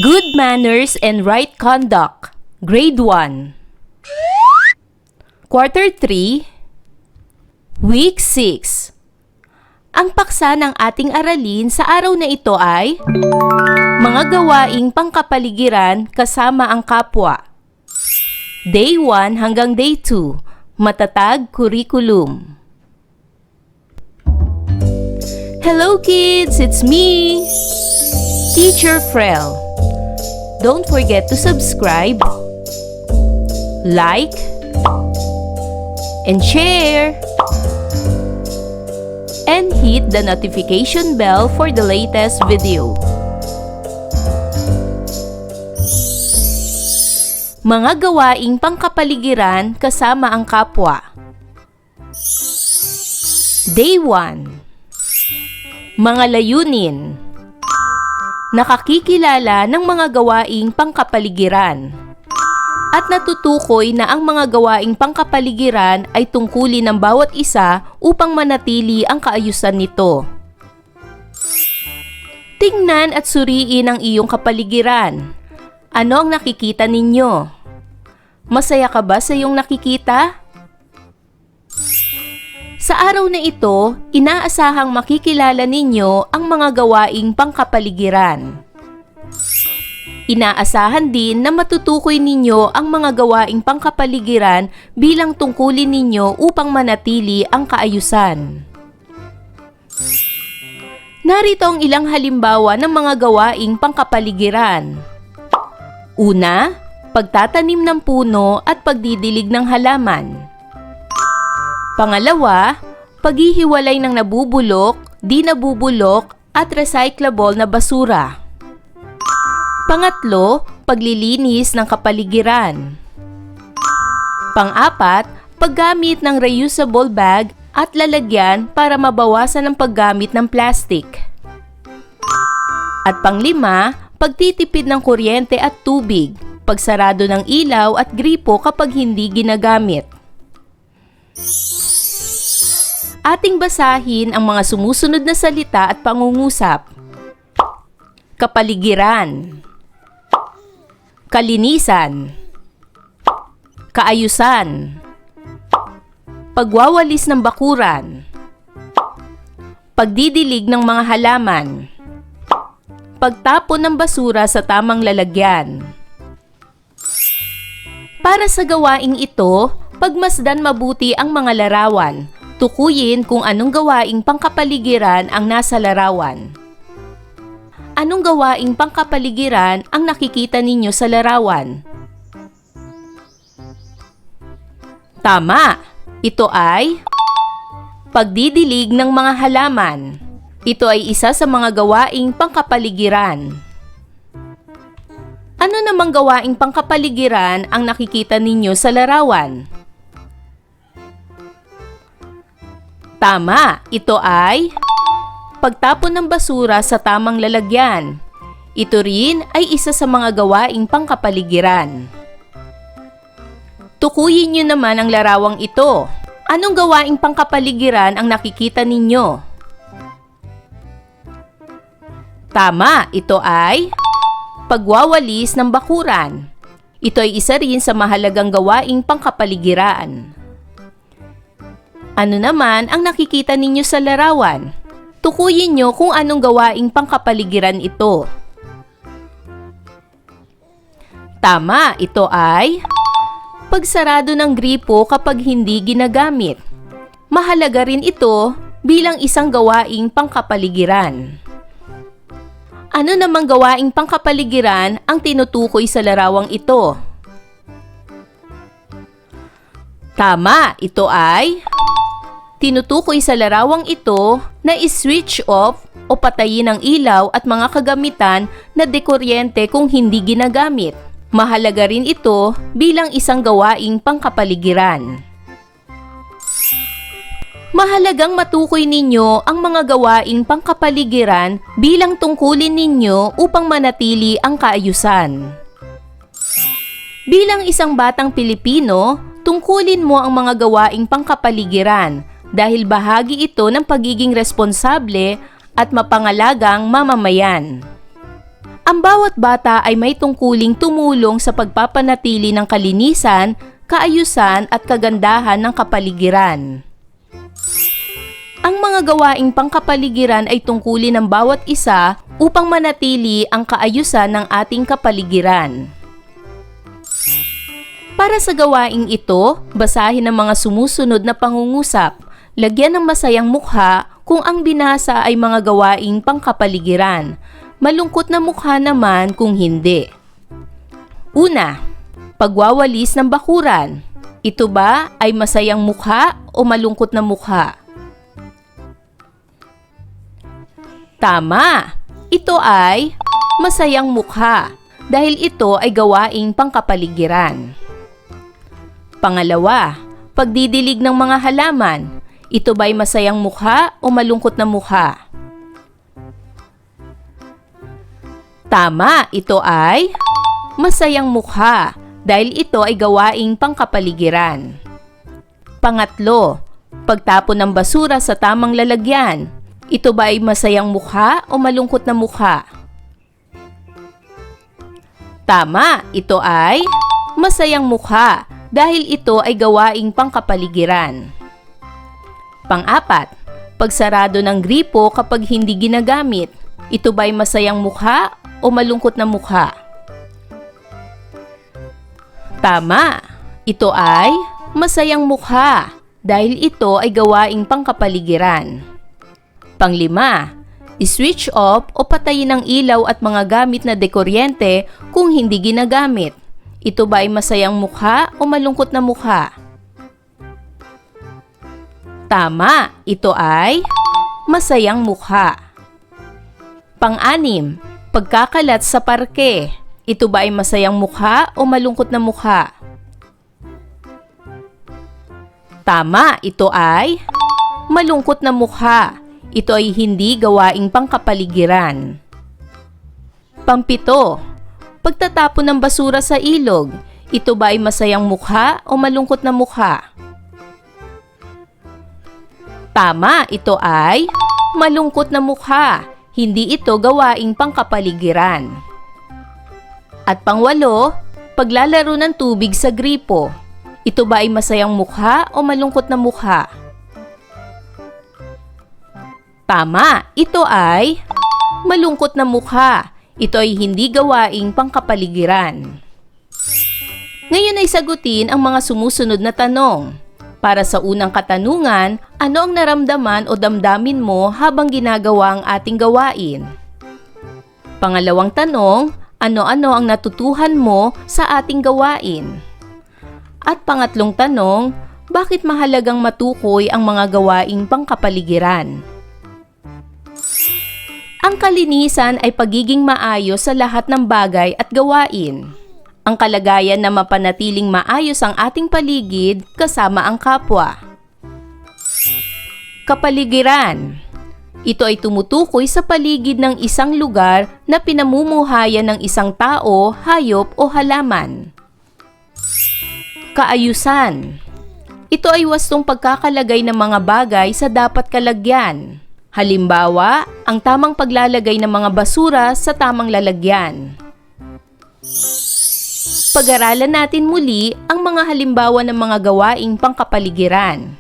Good Manners and Right Conduct, Grade 1. Quarter 3, Week 6. Ang paksa ng ating aralin sa araw na ito ay mga gawaing pangkapaligiran kasama ang kapwa. Day 1 hanggang Day 2, matatag curriculum. Hello kids, it's me, Teacher Frel. Don't forget to subscribe, like, and share. And hit the notification bell for the latest video. Mga gawaing pangkapaligiran kasama ang kapwa. Day 1. Mga layunin. Nakakikilala ng mga gawaing pangkapaligiran. At natutukoy na ang mga gawaing pangkapaligiran ay tungkulin ng bawat isa upang manatili ang kaayusan nito. Tingnan at suriin ang iyong kapaligiran. Ano ang nakikita ninyo? Masaya ka ba sa iyong nakikita? Sa araw na ito, inaasahang makikilala ninyo ang mga gawaing pangkapaligiran. Inaasahan din na matutukoy ninyo ang mga gawaing pangkapaligiran bilang tungkulin ninyo upang manatili ang kaayusan. Narito ang ilang halimbawa ng mga gawaing pangkapaligiran. Una, pagtatanim ng puno at pagdidilig ng halaman. Pangalawa, paghihiwalay ng nabubulok, di nabubulok at recyclable na basura. Pangatlo, paglilinis ng kapaligiran. Pang-apat, paggamit ng reusable bag at lalagyan para mabawasan ang paggamit ng plastic. At pang-lima, pagtitipid ng kuryente at tubig, pagsarado ng ilaw at gripo kapag hindi ginagamit. Ating basahin ang mga sumusunod na salita at pangungusap. Kapaligiran, kalinisan, kaayusan, pagwawalis ng bakuran, pagdidilig ng mga halaman, pagtapon ng basura sa tamang lalagyan. Para sa gawaing ito, pagmasdan mabuti ang mga larawan. Tukuyin kung anong gawaing pangkapaligiran ang nasa larawan. Anong gawaing pangkapaligiran ang nakikita ninyo sa larawan? Tama! Ito ay pagdidilig ng mga halaman. Ito ay isa sa mga gawaing pangkapaligiran. Ano namang gawaing pangkapaligiran ang nakikita ninyo sa larawan? Tama, ito ay pagtapon ng basura sa tamang lalagyan. Ito rin ay isa sa mga gawaing pangkapaligiran. Tukuyin nyo naman ang larawang ito. Anong gawaing pangkapaligiran ang nakikita ninyo? Tama, ito ay pagwawalis ng bakuran. Ito ay isa rin sa mahalagang gawaing pangkapaligiran. Ano naman ang nakikita ninyo sa larawan? Tukuyin nyo kung anong gawaing pangkapaligiran ito. Tama, ito ay pagsarado ng gripo kapag hindi ginagamit. Mahalaga rin ito bilang isang gawaing pangkapaligiran. Ano namang gawaing pangkapaligiran ang tinutukoy sa larawang ito? Tama, ito ay tinutukoy sa larawang ito na i-switch off o patayin ang ilaw at mga kagamitan na dekuryente kung hindi ginagamit. Mahalaga rin ito bilang isang gawaing pangkapaligiran. Mahalagang matukoy ninyo ang mga gawaing pangkapaligiran bilang tungkulin ninyo upang manatili ang kaayusan. Bilang isang batang Pilipino, tungkulin mo ang mga gawaing pangkapaligiran dahil bahagi ito ng pagiging responsable at mapangalagang mamamayan. Ang bawat bata ay may tungkuling tumulong sa pagpapanatili ng kalinisan, kaayusan at kagandahan ng kapaligiran. Ang mga gawaing pangkapaligiran ay tungkulin ng bawat isa upang manatili ang kaayusan ng ating kapaligiran. Para sa gawaing ito, basahin ang mga sumusunod na pangungusap. Lagyan ng masayang mukha kung ang binasa ay mga gawaing pangkapaligiran. Malungkot na mukha naman kung hindi. Una, pagwawalis ng bakuran. Ito ba ay masayang mukha o malungkot na mukha? Tama! Ito ay masayang mukha dahil ito ay gawaing pangkapaligiran. Pangalawa, pagdidilig ng mga halaman. Ito ba ay masayang mukha o malungkot na mukha? Tama, ito ay masayang mukha dahil ito ay gawaing pangkapaligiran. Pangatlo, pagtapon ng basura sa tamang lalagyan. Ito ba ay masayang mukha o malungkot na mukha? Tama, ito ay masayang mukha dahil ito ay gawaing pangkapaligiran. Pang-apat, pagsarado ng gripo kapag hindi ginagamit. Ito ba ay masayang mukha o malungkot na mukha? Tama, ito ay masayang mukha dahil ito ay gawaing pangkapaligiran. Panglima, i-switch off o patayin ang ilaw at mga gamit na dekuryente kung hindi ginagamit. Ito ba ay masayang mukha o malungkot na mukha? Tama, ito ay masayang mukha. Pang-anim, pagkakalat sa parke. Ito ba ay masayang mukha o malungkot na mukha? Tama, ito ay malungkot na mukha. Ito ay hindi gawaing pangkapaligiran. Pang-pito, pagtatapon ng basura sa ilog. Ito ba ay masayang mukha o malungkot na mukha? Tama, ito ay malungkot na mukha. Hindi ito gawaing pangkapaligiran. At pangwalo, paglalaro ng tubig sa gripo. Ito ba ay masayang mukha o malungkot na mukha? Tama, ito ay malungkot na mukha. Ito ay hindi gawaing pangkapaligiran. Ngayon ay sagutin ang mga sumusunod na tanong. Para sa unang katanungan, ano ang naramdaman o damdamin mo habang ginagawa ang ating gawain? Pangalawang tanong, ano-ano ang natutuhan mo sa ating gawain? At pangatlong tanong, bakit mahalagang matukoy ang mga gawaing pangkapaligiran? Ang kalinisan ay pagiging maayos sa lahat ng bagay at gawain. Ang kalagayan na mapanatiling maayos ang ating paligid kasama ang kapwa. Kapaligiran. Ito ay tumutukoy sa paligid ng isang lugar na pinamumuhayan ng isang tao, hayop o halaman. Kaayusan. Ito ay wastong pagkakalagay ng mga bagay sa dapat kalagyan. Halimbawa, ang tamang paglalagay ng mga basura sa tamang lalagyan. Pag-aralan natin muli ang mga halimbawa ng mga gawaing pangkapaligiran.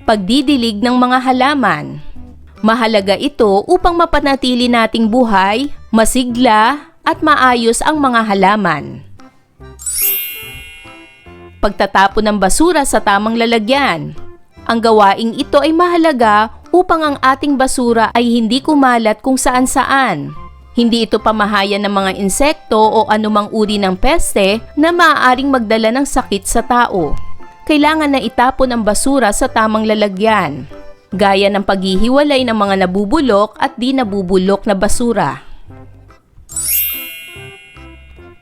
Pagdidilig ng mga halaman. Mahalaga ito upang mapanatili nating buhay, masigla at maayos ang mga halaman. Pagtatapon ng basura sa tamang lalagyan. Ang gawaing ito ay mahalaga upang ang ating basura ay hindi kumalat kung saan-saan. Hindi ito pamahayan ng mga insekto o anumang uri ng peste na maaaring magdala ng sakit sa tao. Kailangan na itapon ang basura sa tamang lalagyan, gaya ng paghihiwalay ng mga nabubulok at di nabubulok na basura.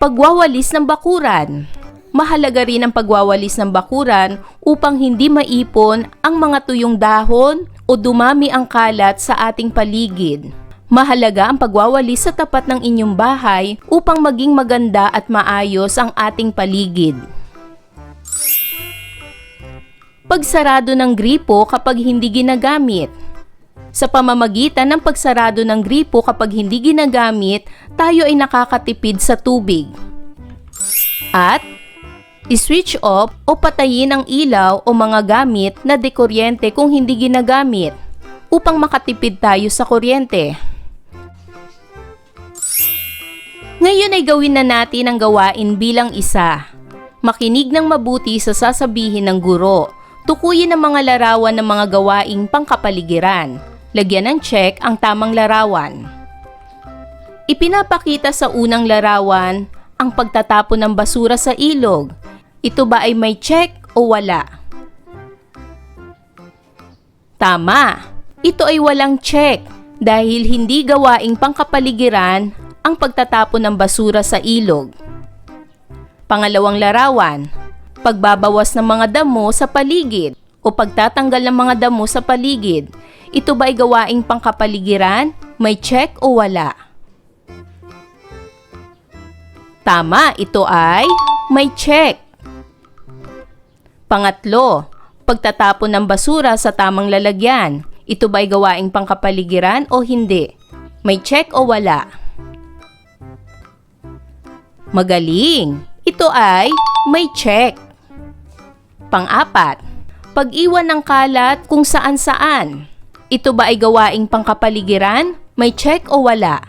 Pagwawalis ng bakuran. Mahalaga rin ang pagwawalis ng bakuran upang hindi maipon ang mga tuyong dahon o dumami ang kalat sa ating paligid. Mahalaga ang pagwawalis sa tapat ng inyong bahay upang maging maganda at maayos ang ating paligid. Pagsarado ng gripo kapag hindi ginagamit. Sa pamamagitan ng pagsarado ng gripo kapag hindi ginagamit, tayo ay nakakatipid sa tubig. At i-switch off o patayin ang ilaw o mga gamit na dekuryente kung hindi ginagamit upang makatipid tayo sa kuryente. Ngayon ay gawin na natin ang gawain bilang isa. Makinig ng mabuti sa sasabihin ng guro. Tukuyin ang mga larawan ng mga gawaing pangkapaligiran. Lagyan ng check ang tamang larawan. Ipinapakita sa unang larawan ang pagtatapon ng basura sa ilog. Ito ba ay may check o wala? Tama! Ito ay walang check dahil hindi gawaing pangkapaligiran ang pagtatapon ng basura sa ilog. Pangalawang larawan, pagbabawas ng mga damo sa paligid o pagtatanggal ng mga damo sa paligid. Ito ba ay gawaing pangkapaligiran? May check o wala? Tama, ito ay may check. Pangatlo, pagtatapon ng basura sa tamang lalagyan. Ito ba ay gawaing pangkapaligiran o hindi? May check o wala? Magaling! Ito ay may check. Pang-apat, pag-iwan ng kalat kung saan-saan. Ito ba ay gawaing pangkapaligiran? May check o wala?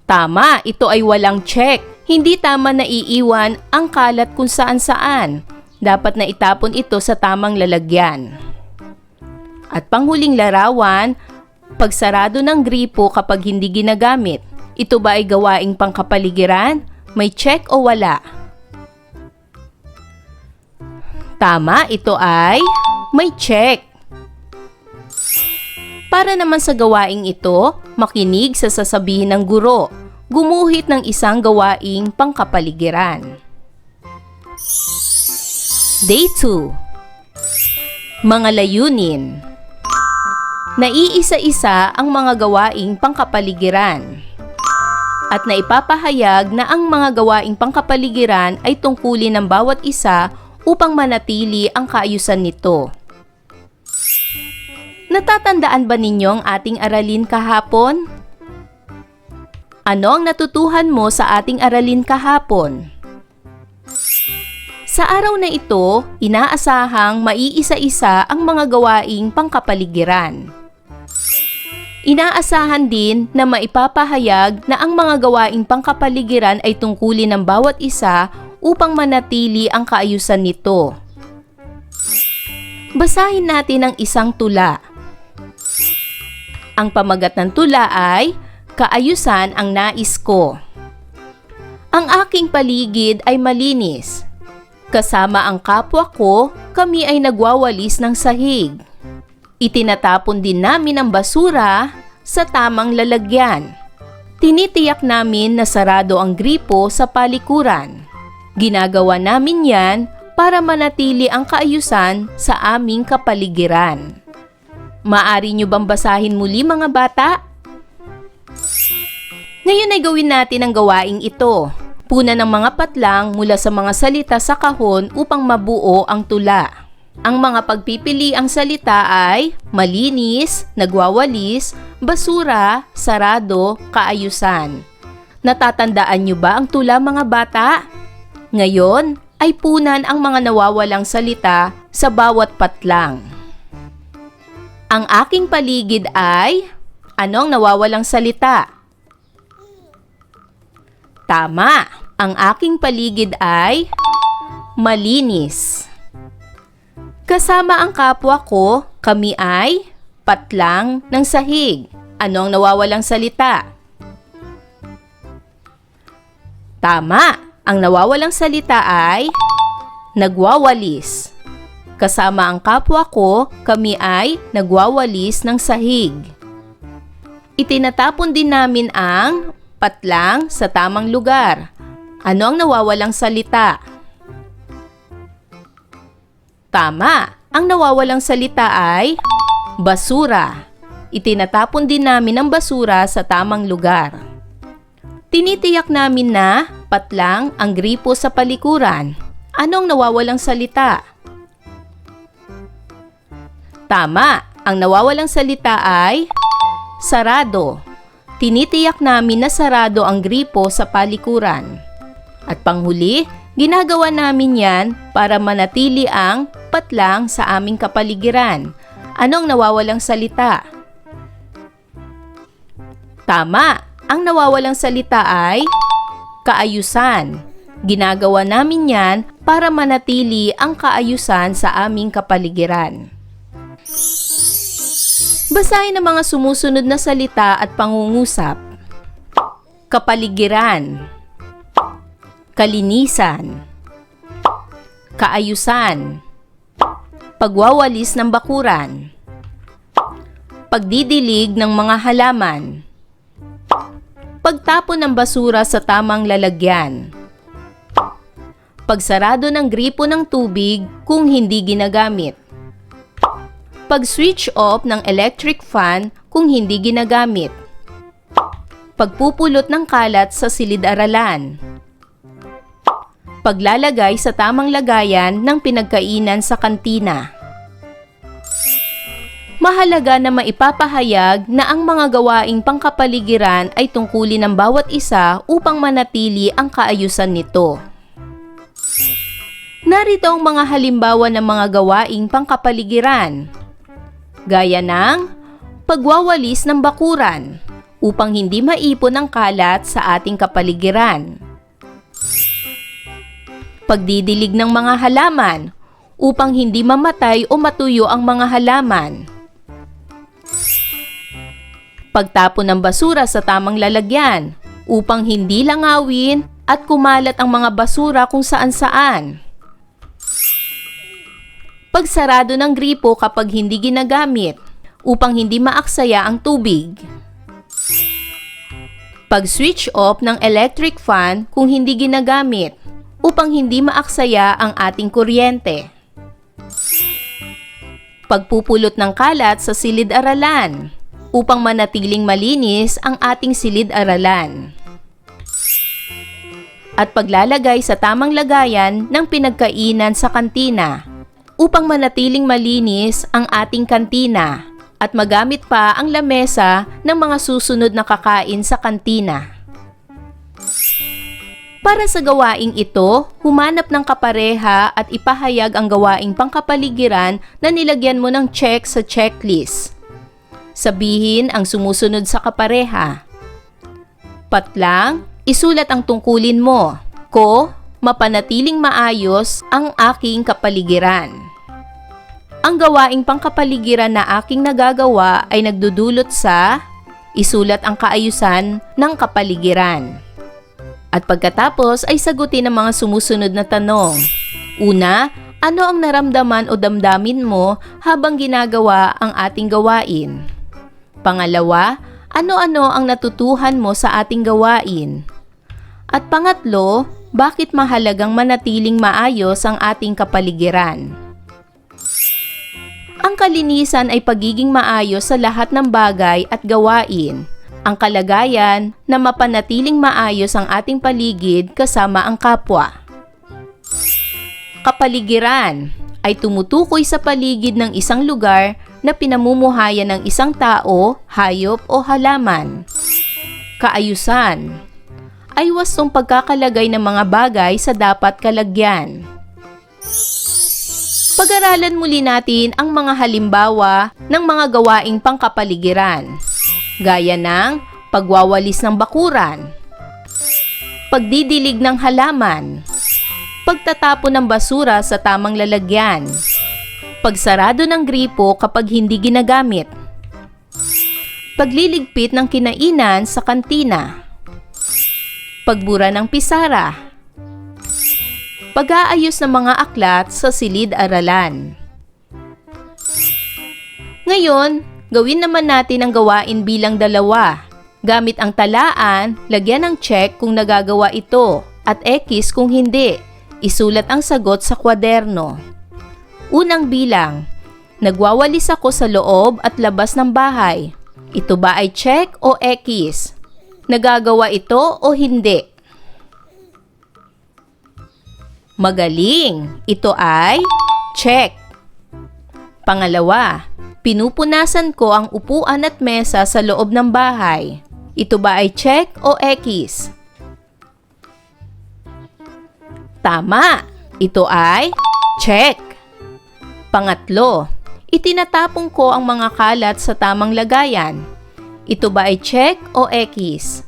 Tama, ito ay walang check. Hindi tama na iiwan ang kalat kung saan-saan. Dapat na itapon ito sa tamang lalagyan. At panghuling larawan, pagsarado ng gripo kapag hindi ginagamit. Ito ba ay gawaing pangkapaligiran? May check o wala? Tama, ito ay may check. Para naman sa gawaing ito, makinig sa sasabihin ng guro. Gumuhit ng isang gawaing pangkapaligiran. Day 2. Mga layunin. Naiisa-isa ang mga gawaing pangkapaligiran. At naipapahayag na ang mga gawaing pangkapaligiran ay tungkulin ng bawat isa upang manatili ang kaayusan nito. Natatandaan ba ninyo ang ating aralin kahapon? Ano ang natutuhan mo sa ating aralin kahapon? Sa araw na ito, inaasahang maiisa-isa ang mga gawaing pangkapaligiran. Inaasahan din na maipapahayag na ang mga gawaing pangkapaligiran ay tungkulin ng bawat isa upang manatili ang kaayusan nito. Basahin natin ang isang tula. Ang pamagat ng tula ay Kaayusan ang nais ko. Ang aking paligid ay malinis. Kasama ang kapwa ko, kami ay nagwawalis ng sahig. Itinatapon din namin ang basura sa tamang lalagyan. Tinitiyak namin na sarado ang gripo sa palikuran. Ginagawa namin yan para manatili ang kaayusan sa aming kapaligiran. Maari nyo bang basahin muli mga bata? Ngayon ay gawin natin ang gawaing ito. Punan ng mga patlang mula sa mga salita sa kahon upang mabuo ang tula. Ang mga pagpipili ang salita ay malinis, nagwawalis, basura, sarado, kaayusan. Natatandaan nyo ba ang tula mga bata? Ngayon ay punan ang mga nawawalang salita sa bawat patlang. Ang aking paligid ay, anong nawawalang salita? Tama, ang aking paligid ay malinis. Kasama ang kapwa ko, kami ay patlang ng sahig. Ano ang nawawalang salita? Tama, ang nawawalang salita ay nagwawalis. Kasama ang kapwa ko, kami ay nagwawalis ng sahig. Itinatapon din namin ang patlang sa tamang lugar. Ano ang nawawalang salita? Tama, ang nawawalang salita ay basura. Itinatapon din namin ang basura sa tamang lugar. Tinitiyak namin na patlang ang gripo sa palikuran. Anong nawawalang salita? Tama. Ang nawawalang salita ay sarado. Tinitiyak namin na sarado ang gripo sa palikuran. At panghuli, ginagawa namin yan para manatili ang patlang sa aming kapaligiran. Anong nawawalang salita? Tama. Ang nawawalang salita ay kaayusan. Ginagawa namin yan para manatili ang kaayusan sa aming kapaligiran. Basahin ang mga sumusunod na salita at pangungusap. Kapaligiran, kalinisan, kaayusan, pagwawalis ng bakuran, pagdidilig ng mga halaman, pagtapon ng basura sa tamang lalagyan, pagsarado ng gripo ng tubig kung hindi ginagamit, pag-switch off ng electric fan kung hindi ginagamit, pagpupulot ng kalat sa silid-aralan, paglalagay sa tamang lagayan ng pinagkainan sa kantina. Mahalaga na maipapahayag na ang mga gawaing pangkapaligiran ay tungkulin ng bawat isa upang manatili ang kaayusan nito. Narito ang mga halimbawa ng mga gawaing pangkapaligiran. Gaya ng pagwawalis ng bakuran upang hindi maipon ang kalat sa ating kapaligiran. Pagdidilig ng mga halaman upang hindi mamatay o matuyo ang mga halaman. Pagtapon ng basura sa tamang lalagyan upang hindi langawin at kumalat ang mga basura kung saan-saan. Pagsarado ng gripo kapag hindi ginagamit upang hindi maaksaya ang tubig. Pag-switch off ng electric fan kung hindi ginagamit upang hindi maaksaya ang ating kuryente. Pagpupulot ng kalat sa silid-aralan upang manatiling malinis ang ating silid-aralan. At paglalagay sa tamang lagayan ng pinagkainan sa kantina upang manatiling malinis ang ating kantina at magamit pa ang lamesa ng mga susunod na kakain sa kantina. Para sa gawaing ito, humanap ng kapareha at ipahayag ang gawaing pangkapaligiran na nilagyan mo ng check sa checklist. Sabihin ang sumusunod sa kapareha. Patlang, isulat ang tungkulin mo. Ko, mapanatiling maayos ang aking kapaligiran. Ang gawaing pangkapaligiran na aking nagagawa ay nagdudulot sa isulat ang kaayusan ng kapaligiran. At pagkatapos ay sagutin ang mga sumusunod na tanong. Una, ano ang naramdaman o damdamin mo habang ginagawa ang ating gawain? Pangalawa, ano-ano ang natutuhan mo sa ating gawain? At pangatlo, bakit mahalagang manatiling maayos ang ating kapaligiran? Ang kalinisan ay pagiging maayos sa lahat ng bagay at gawain. Ang kalagayan na mapanatiling maayos ang ating paligid kasama ang kapwa. Kapaligiran ay tumutukoy sa paligid ng isang lugar na pinamumuhayan ng isang tao, hayop o halaman. Kaayusan ay wastong pagkakalagay ng mga bagay sa dapat kalagyan. Pag-aralan muli natin ang mga halimbawa ng mga gawaing pangkapaligiran, gaya ng pagwawalis ng bakuran, pagdidilig ng halaman, pagtatapon ng basura sa tamang lalagyan, pagsarado ng gripo kapag hindi ginagamit, pagliligpit ng kinainan sa kantina, pagbura ng pisara, pag-aayos ng mga aklat sa silid-aralan. Ngayon, gawin naman natin ang gawain bilang 2. Gamit ang talaan, lagyan ng check kung nagagawa ito at X kung hindi. Isulat ang sagot sa kwaderno. Unang bilang, nagwawalis ako sa loob at labas ng bahay. Ito ba ay check o X? Nagagawa ito o hindi? Magaling! Ito ay check. Pangalawa, pinupunasan ko ang upuan at mesa sa loob ng bahay. Ito ba ay check o X? Tama! Ito ay check. Pangatlo, itinatapon ko ang mga kalat sa tamang lagayan. Ito ba ay check o X?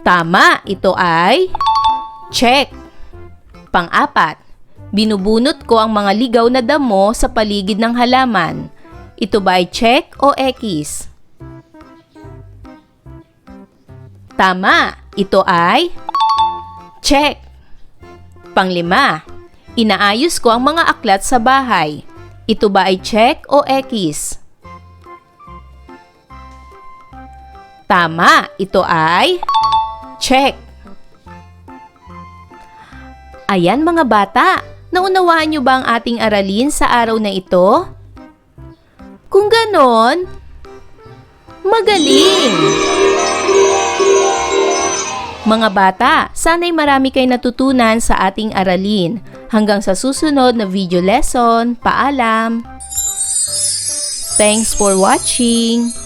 Tama! Ito ay check. Pang-apat, binubunot ko ang mga ligaw na damo sa paligid ng halaman. Ito ba ay check o X? Tama! Ito ay check. Panglima, inaayos ko ang mga aklat sa bahay. Ito ba ay check o X? Tama! Ito ay check. Ayan mga bata, naunawaan niyo ba ang ating aralin sa araw na ito? Kung ganon, magaling! Mga bata, sana'y marami kayo natutunan sa ating aralin. Hanggang sa susunod na video lesson, paalam! Thanks for watching!